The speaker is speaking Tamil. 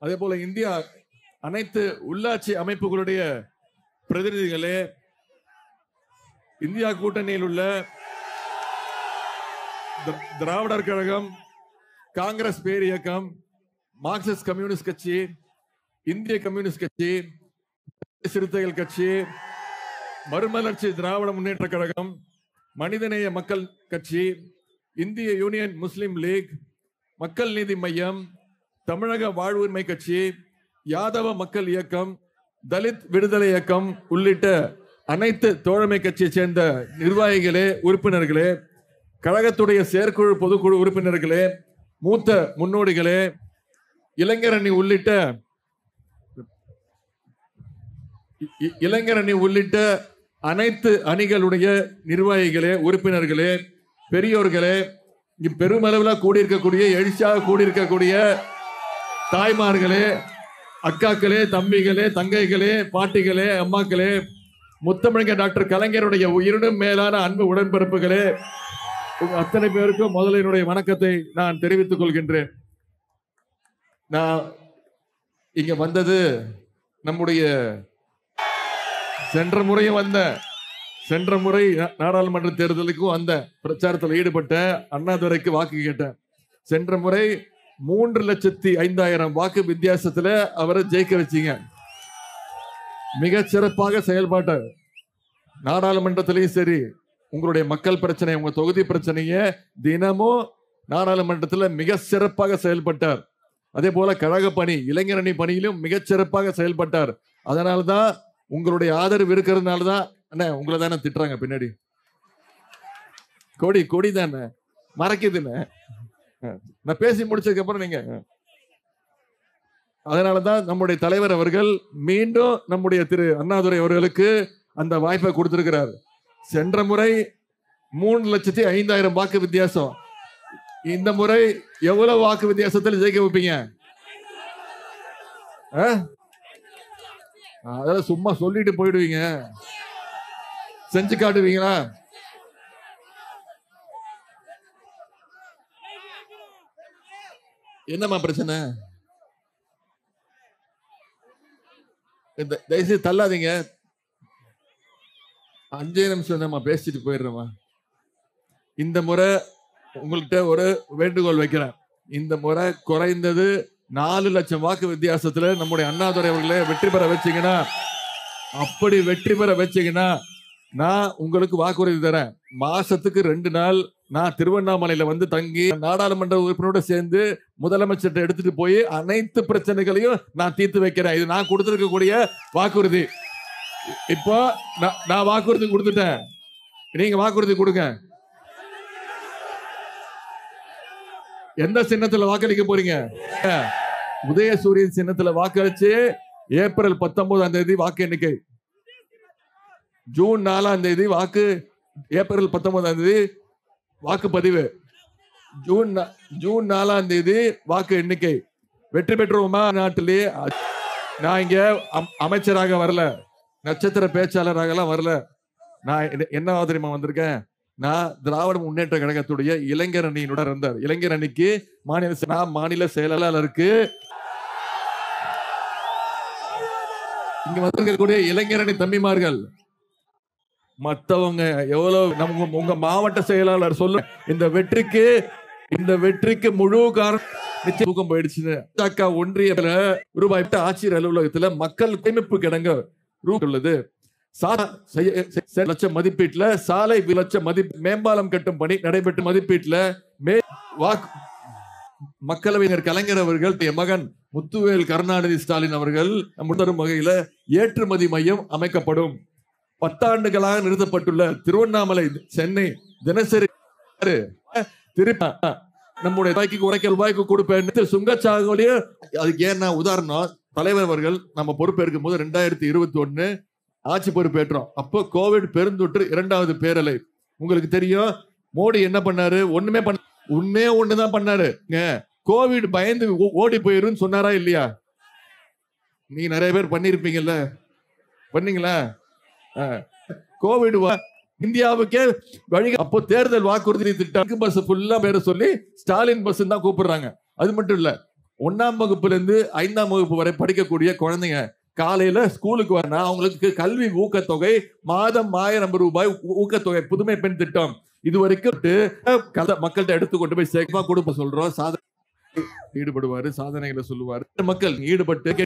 அதே போல இந்தியா அனைத்து உள்ளாட்சி அமைப்புகளுடைய பிரதிநிதிகளே, இந்தியா கூட்டணியில் உள்ள திராவிடர் கழகம், காங்கிரஸ் பேர் இயக்கம், மார்க்சிஸ்ட் கம்யூனிஸ்ட் கட்சி, இந்திய கம்யூனிஸ்ட் கட்சி, சிறுத்தைகள் கட்சி, மறுமலர்ச்சி திராவிட முன்னேற்ற கழகம், மனிதநேய மக்கள் கட்சி, இந்திய யூனியன் முஸ்லிம் லீக், மக்கள் நீதி மையம், தமிழக வாழ்வுரிமை கட்சி, யாதவ மக்கள் இயக்கம், தலித் விடுதலை இயக்கம் உள்ளிட்ட அனைத்து தோழமை கட்சியை சேர்ந்த நிர்வாகிகளே, உறுப்பினர்களே, கழகத்துடைய செயற்குழு பொதுக்குழு உறுப்பினர்களே, மூத்த முன்னோடிகளே, இளைஞர் அணி உள்ளிட்ட அனைத்து அணிகளுடைய நிர்வாகிகளே, உறுப்பினர்களே, பெரியோர்களே, இங்கு பெருமளவில் கூடியிருக்கக்கூடிய, எழுச்சியாக கூடியிருக்கக்கூடிய தாய்மார்களே, அக்காக்களே, தம்பிகளே, தங்கைகளே, பாட்டிகளே, அம்மாக்களே, முத்தமிழர் டாக்டர் கலைஞருடைய உயிரினும் மேலான அன்பு உடன்பிறப்புகளே, அத்தனை பேருக்கும் முதல்ல என்னுடைய வணக்கத்தை நான் தெரிவித்துக் கொள்கின்றேன். நான் இங்க வந்தது நம்முடைய சென்ற முறை நாடாளுமன்ற தேர்தலுக்கும் அந்த பிரச்சாரத்தில் ஈடுபட்ட அண்ணாதுரைக்கு வாக்கு கேட்டேன். சென்ற முறை 3,05,000 வாக்கு வித்தியாசத்துல அவரை ஜெயிக்க வச்சீங்க. மிக சிறப்பாக செயல்பாட்டார். நாடாளுமன்றத்திலையும் சரி, உங்களுடைய மக்கள் பிரச்சனை, உங்க தொகுதி பிரச்சனைய தினமும் நாடாளுமன்றத்தில் மிக சிறப்பாக செயல்பட்டார். அதே போல கழக பணி, இளைஞரணி பணியிலும் மிக சிறப்பாக செயல்பட்டார். அதனால்தான் உங்களுடைய ஆதரவு இருக்கிறதுனாலதான் அண்ணா உங்களை தானே திட்டுறாங்க பின்னாடி. கொடி தானே மறைக்குதுன்னு நான் பேசி முடிச்சதுக்கு அப்புறம் நீங்க. அதனாலதான் நம்முடைய தலைவர் அவர்கள் மீண்டும் நம்முடைய திரு அண்ணாதுரை அவர்களுக்கு அந்த வாய்ப்பை கொடுத்திருக்கிறார். சென்ற முறை 3,05,000 வாக்கு வித்தியாசம். இந்த முறை எவ்வளவு வாக்கு வித்தியாசத்தில் ஜெயிக்க வைப்பீங்க? அதெல்லாம் சும்மா சொல்லிட்டு போயிடுவீங்க, செஞ்சு காட்டுவீங்களா? என்னம்மா பிரச்சனை? தயவுசெய்து தள்ளாதீங்க. 5 நிமிஷம் நம்ம பேசிட்டு போயிடுறோமா? இந்த முறை உங்கள்கிட்ட ஒரு வேண்டுகோள் வைக்கிறேன். இந்த முறை குறைந்தது 4 லட்சம் வாக்கு வித்தியாசத்துல நம்முடைய அண்ணாதுரை அவர்களே வெற்றி பெற வச்சீங்கன்னா, அப்படி வெற்றி பெற வச்சீங்கன்னா நான் உங்களுக்கு வாக்குறுதி தரேன். மாசத்துக்கு 2 நாள் நான் திருவண்ணாமலையில வந்து தங்கி நாடாளுமன்ற உறுப்பினரோட சேர்ந்து முதலமைச்சர்கிட்ட எடுத்துட்டு போய் அனைத்து பிரச்சனைகளையும் நான் தீர்த்து வைக்கிறேன். இது நான் கொடுத்திருக்கக்கூடிய வாக்குறுதி. இப்போ நான் வாக்குறுதி கொடுத்துட்டேன், நீங்க வாக்குறுதி கொடுங்க. எந்த சின்னத்துல வாக்களிக்க போறீங்க? உதயசூரியன் சின்னத்துல வாக்களிச்சு ஏப்ரல் 19ஆம் தேதி வாக்கு எண்ணிக்கை, ஜூன் 4ஆம் தேதி வாக்கு, ஏப்ரல் 19ஆம் தேதி வாக்குப்பதிவு, ஜூன் 4ஆம் தேதி வாக்கு எண்ணிக்கை. வெற்றி பெற்றுவோமா? நாட்டிலே நான் இங்க அமைச்சராக வரல, நட்சத்திர பேச்சாளராக வரல. நான் என்ன தெரியுமா வந்திருக்கேன்? நான் திராவிட முன்னேற்ற கழகத்துடைய இளைஞர் அணியினுடன் இருந்தார். இளைஞர் அணிக்கு மாநில செயலாளருக்கு இங்க வந்திருக்கக்கூடிய இளைஞர் அணி தம்பிமார்கள், மற்றவங்க எவ்வளவு நம்ம உங்க மாவட்ட செயலாளர் சொல்ல, இந்த வெற்றிக்கு முழு காரணம் தூக்கம் போயிடுச்சு. ஒன்றிய ரூபாய் ஆட்சியர் அலுவலகத்துல மக்கள் சேமிப்பு கிடங்கு உள்ளது. லட்சம் மதிப்பீட்டுல சாலை லட்சம் மேம்பாலம் கட்டும் பணி நடைபெற்ற மதிப்பீட்டுல மக்களவையினர் கலைஞர் அவர்கள், மகன் முத்துவேல் கருணாநிதி ஸ்டாலின் அவர்கள் தரும் வகையில ஏற்றுமதி மையம் அமைக்கப்படும். 10 ஆண்டுகளாக நிறுத்தப்பட்டுள்ள திருவண்ணாமலை சென்னை தினசரி திருப்பி நம்முடைய ரூபாய்க்கு கொடுப்பேன் சுங்கச்சாவடியே. அதுக்கு ஏன்னா உதாரணம், தலைவர் அவர்கள் நம்ம பொறுப்பேற்கும் போது 2021 ஆட்சி பொறுப்பேற்றோம். அப்போ கோவிட் பெருந்தொற்று 2வது பேரலை. உங்களுக்கு தெரியும் மோடி என்ன பண்ணாரு? ஒண்ணுதான் பண்ணாரு. கோவிட் பயந்து ஓடி போயிரும் சொன்னாரா இல்லையா? நீங்க நிறைய பேர் பண்ணிருப்பீங்கல்ல, பண்ணீங்களா? கோவிட் இந்தியாவுக்கே வழி. அப்போ தேர்தல் வாக்குறுதி திட்டம் பஸ் ஃபுல்லா பேர சொல்லி ஸ்டாலின் பஸ் தான் கூப்பிடுறாங்க. அது மட்டும் இல்ல, 1ஆம் வகுப்புல இருந்து 5ஆம் வகுப்பு வரை படிக்கக்கூடிய குழந்தைங்க காலையில ஸ்கூலுக்கு வரனா அவங்களுக்கு கல்வி ஊக்கத்தொகை மாதம் 1000 ரூபாய் ஊக்கத்தொகை புதுமை பெண் திட்டம் இது வரைக்கும் மக்கள்கிட்ட எடுத்து கொண்டு போய் சேகமா கொடுப்ப சொல்றோம். சாதனை ஈடுபடுவாரு, சாதனைகளை சொல்லுவாரு. மக்கள் ஈடுபட்டு